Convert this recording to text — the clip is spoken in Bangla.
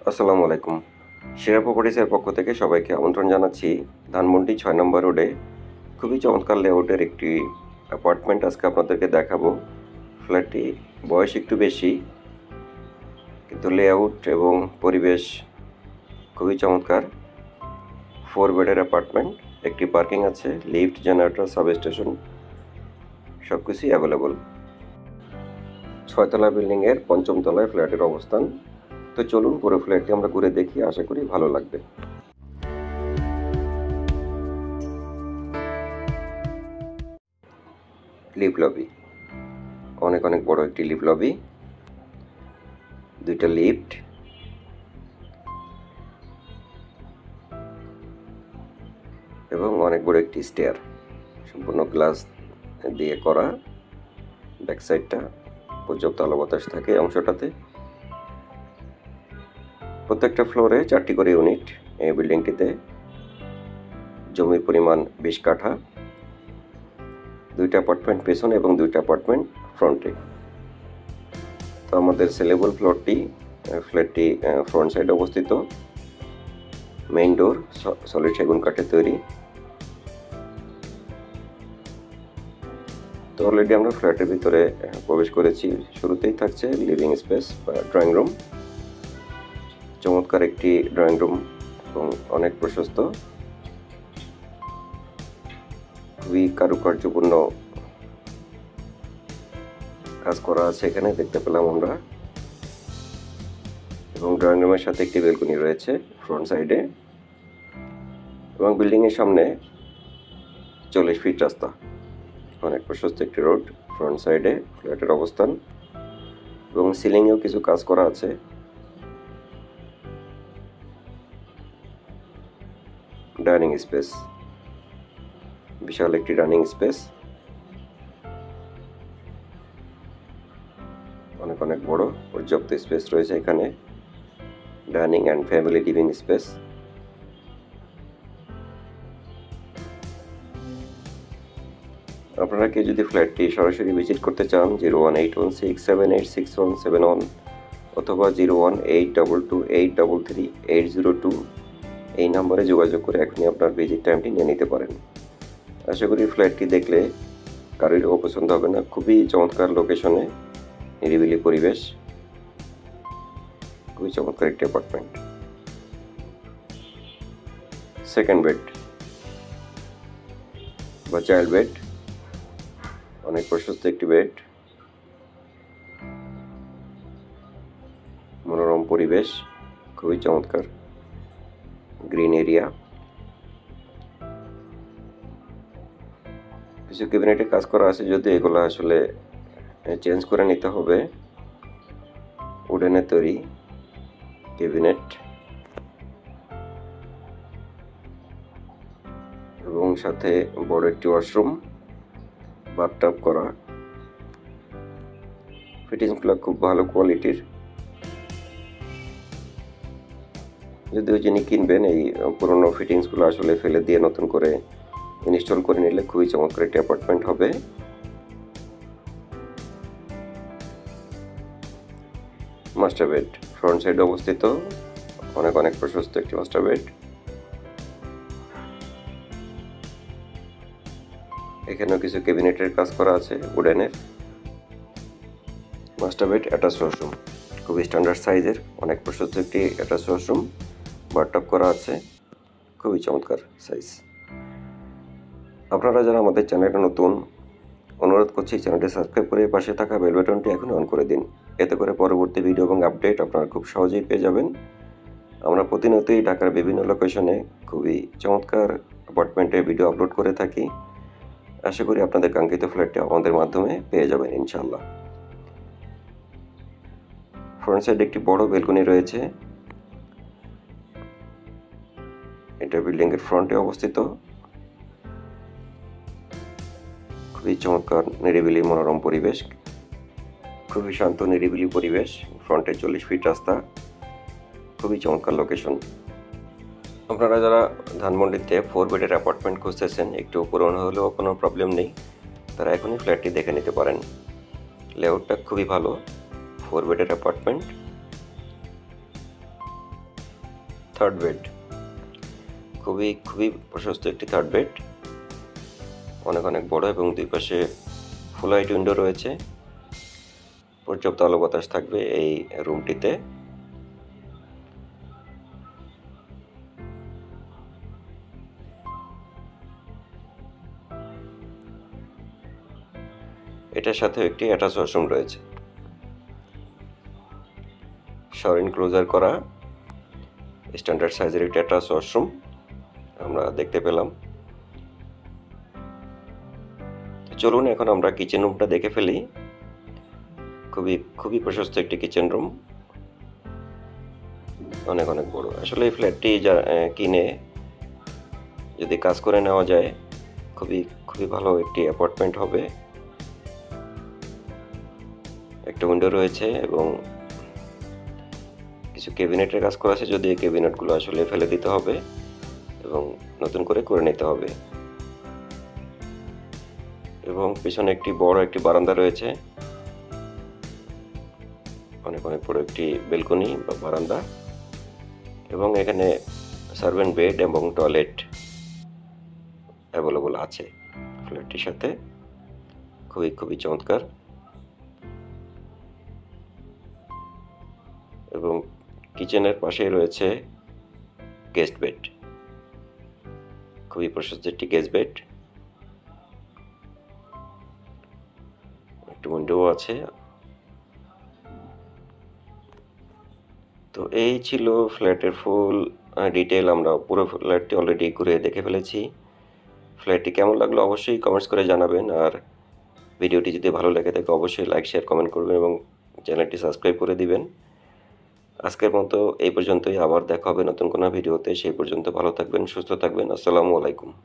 আসসালামু আলাইকুম। সেরা প্রপার্টিসের পক্ষ থেকে সবাইকে আমন্ত্রণ জানাচ্ছি ধানমন্ডি ৬ নম্বর রোডে খুবই চমৎকার লেআউটের একটি অ্যাপার্টমেন্ট আজকে আপনাদেরকে দেখাবো। ফ্ল্যাটটি বয়স একটু বেশি, কিন্তু লেআউট এবং পরিবেশ খুবই চমৎকার। 4 বেডের অ্যাপার্টমেন্ট, একটি পার্কিং আছে, লিফট, জেনারেটর, সাবস্টেশন সব কিছুই অ্যাভেলেবল। 6তলা বিল্ডিংয়ের ৫ম তলায় ফ্ল্যাটের অবস্থান। তো চলুন পুরো ফ্ল্যাটটি আমরা ঘুরে দেখি, আশা করি ভালো লাগবে। লিফট লবি, অনেক বড় একটি লিফট লবি, 2টা লিফট এবং অনেক বড় একটি স্টেয়ার, সম্পূর্ণ গ্লাস দিয়ে করা। ব্যাক সাইডটা পর্যাপ্ত আলো বাতাস থাকে অংশটাতে। প্রত্যেকটা ফ্লোরে 4টি করে ইউনিট। এই বিল্ডিংটিতে জমির পরিমাণ 20 কাঠা, 2টা অ্যাপার্টমেন্ট পেছনে এবং 2টা অ্যাপার্টমেন্ট ফ্রন্টে। তো আমাদের সেলেবল ফ্ল্যাটটি ফ্রন্ট সাইডে অবস্থিত। মেইন ডোর সলিড সেগুন কাঠের তৈরি। তো অলরেডি আমরা ফ্ল্যাটের ভিতরে প্রবেশ করেছি। শুরুতেই থাকছে লিভিং স্পেস বা ড্রয়িং রুম। চমৎকার একটি ড্রয়িং রুম এবং অনেক প্রশস্ত, খুবই কারুকার্যপূর্ণ কাজ করা আছে এখানে, দেখতে পেলাম আমরা। এবং ড্রয়িং রুমের সাথে একটি বেলকনি রয়েছে ফ্রন্ট সাইডে, এবং বিল্ডিংয়ের সামনে 40 ফিট রাস্তা, অনেক প্রশস্ত একটি রোড ফ্রন্ট সাইডে ফ্ল্যাটের অবস্থান। এবং সিলিংয়েও কিছু কাজ করা আছে। ডাইনিং স্পেস, বিশাল একটি ডাইনিং স্পেস, অনেক বড়, পর্যাপ্ত স্পেস রয়েছে এখানে। Dining and family living space. আপনারা কেউ যদি ফ্ল্যাটটি সরাসরি ভিজিট করতে চান, 01816786171 অথবা 01822833802 এই নম্বরে যোগাযোগ করে এখনই আপনার ভিজিট টাইমটি নিয়ে নিতে পারেন। আশা করি ফ্ল্যাটটি দেখলে কারোর অপছন্দ হবে না। খুবই চমৎকার লোকেশনে, নিরিবিলি পরিবেশ, খুবই চমৎকার একটি অ্যাপার্টমেন্ট। সেকেন্ড বেড বা চাইল্ড বেড, অনেক প্রশস্ত একটি বেড, মনোরম পরিবেশ, খুবই চমৎকার গ্রিন এরিয়া। কিছু ক্যাবিনেটে কাজ করা আছে, যদি এগুলো আসলে চেঞ্জ করে নিতে হবে। উডেনের তৈরি ক্যাবিনেট এবং সাথে বড় একটি ওয়াশরুম, বাথটাব করা। ফিটিংসগুলো খুব ভালো কোয়ালিটির। যদিও যিনি কিনবেন, এই পুরনো ফিটিংসগুলো আসলে ফেলে দিয়ে নতুন করে ইনস্টল করে নিলে খুবই চমৎকার একটি অ্যাপার্টমেন্ট হবে। মাস্টার বেড ফ্রন্ট সাইডে অবস্থিত, অনেক প্রশস্ত একটি মাস্টার বেড। এখানেও কিছু ক্যাবিনেটের কাজ করা আছে উডেনের। মাস্টার বেড, অ্যাটাচ ওয়াশরুম, খুবই স্ট্যান্ডার্ড সাইজের, অনেক প্রশস্ত একটি অ্যাটাচ ওয়াশরুম, বাথটাব করা আছে, খুবই চমৎকার সাইজ। আপনারা যারা আমাদের চ্যানেলটা নতুন, অনুরোধ করছি চ্যানেলটি সাবস্ক্রাইব করে পাশে থাকা বেল বাটনটি এখন অন করে দিন। এতে করে পরবর্তী ভিডিও এবং আপডেট আপনারা খুব সহজেই পেয়ে যাবেন। আমরা প্রতিনিয়তই ঢাকার বিভিন্ন লোকেশনে খুবই চমৎকার অ্যাপার্টমেন্টের ভিডিও আপলোড করে থাকি। আশা করি আপনাদের কাঙ্ক্ষিত ফ্ল্যাটটি আমাদের মাধ্যমে পেয়ে যাবেন ইনশাআল্লাহ। ফ্রন্ট সাইডে একটি বড় বেলকনি রয়েছে, এটা বিল্ডিংয়ের ফ্রন্টে অবস্থিত। খুবই চমৎকার নিরিবিলি মনোরম পরিবেশ, খুবই শান্ত নিরিবিলি পরিবেশ। ফ্রন্টে 40 ফিট রাস্তা, খুবই চমৎকার লোকেশন। আপনারা যারা ধানমন্ডিতে 4 বেডের অ্যাপার্টমেন্ট খুঁজতেছেন, একটু পুরনো হলেও কোনো প্রবলেম নেই, তারা এখনই ফ্ল্যাটটি দেখে নিতে পারেন। লেআউটটা খুবই ভালো, 4 বেডের অ্যাপার্টমেন্ট। থার্ড বেড, খুবই খুবই প্রশস্ত একটি থার্ড বেড, অনেক অনেক বড় এবং দুই পাশে ফুল হাইট উইন্ডো রয়েছে। পর্যাপ্ত আলো বাতাস থাকবে এই রুমটিতে। এটার সাথে একটি অ্যাটাচ ওয়াশরুম রয়েছে, শাওয়ার ইনক্লোজার করা স্ট্যান্ডার্ড সাইজের একটি অ্যাটাচ ওয়াশরুম আমরা দেখতে পেলাম। চলুন এখন আমরা কিচেন রুমটা দেখে ফেলি। খুবই খুবই প্রশস্ত একটি কিচেন রুম, অনেক অনেক বড়। আসলে এই ফ্ল্যাটটি যা কিনে যদি কাজ করে নেওয়া যায় খুবই খুবই ভালো একটি অ্যাপার্টমেন্ট হবে। একটা উইন্ডো রয়েছে এবং কিছু ক্যাবিনেটের কাজ করা আছে, যদি এই ক্যাবিনেটগুলো আসলে ফেলে দিতে হবে এবং নতুন করে নিতে হবে। এবং পিছনে একটি বড় একটি বারান্দা রয়েছে, অনেক অনেক বড় একটি বেলকনি বা বারান্দা, এবং এখানে সার্ভেন্ট বেড এবং টয়লেট অ্যাভেলেবল আছে ফ্ল্যাটটির সাথে। খুবই খুবই চমৎকার। এবং কিচেনের পাশেই রয়েছে গেস্ট বেড, খুবই প্রশস্ত একটি গেস্ট বেড, একটু উইন্ডো আছে। তো এই ছিল ফ্ল্যাটের ফুল ডিটেল। আমরা পুরো ফ্ল্যাটটি অলরেডি ঘুরে দেখে ফেলেছি। ফ্ল্যাটটি কেমন লাগলো অবশ্যই কমেন্টস করে জানাবেন, আর ভিডিওটি যদি ভালো লেগে থাকে অবশ্যই লাইক শেয়ার কমেন্ট করবেন এবং চ্যানেলটি সাবস্ক্রাইব করে দিবেন। আজকের মতো এই পর্যন্তই, আবার দেখা হবে নতুন কোনো ভিডিওতে। সেই পর্যন্ত ভালো থাকবেন, সুস্থ থাকবেন। আসসালামু আলাইকুম।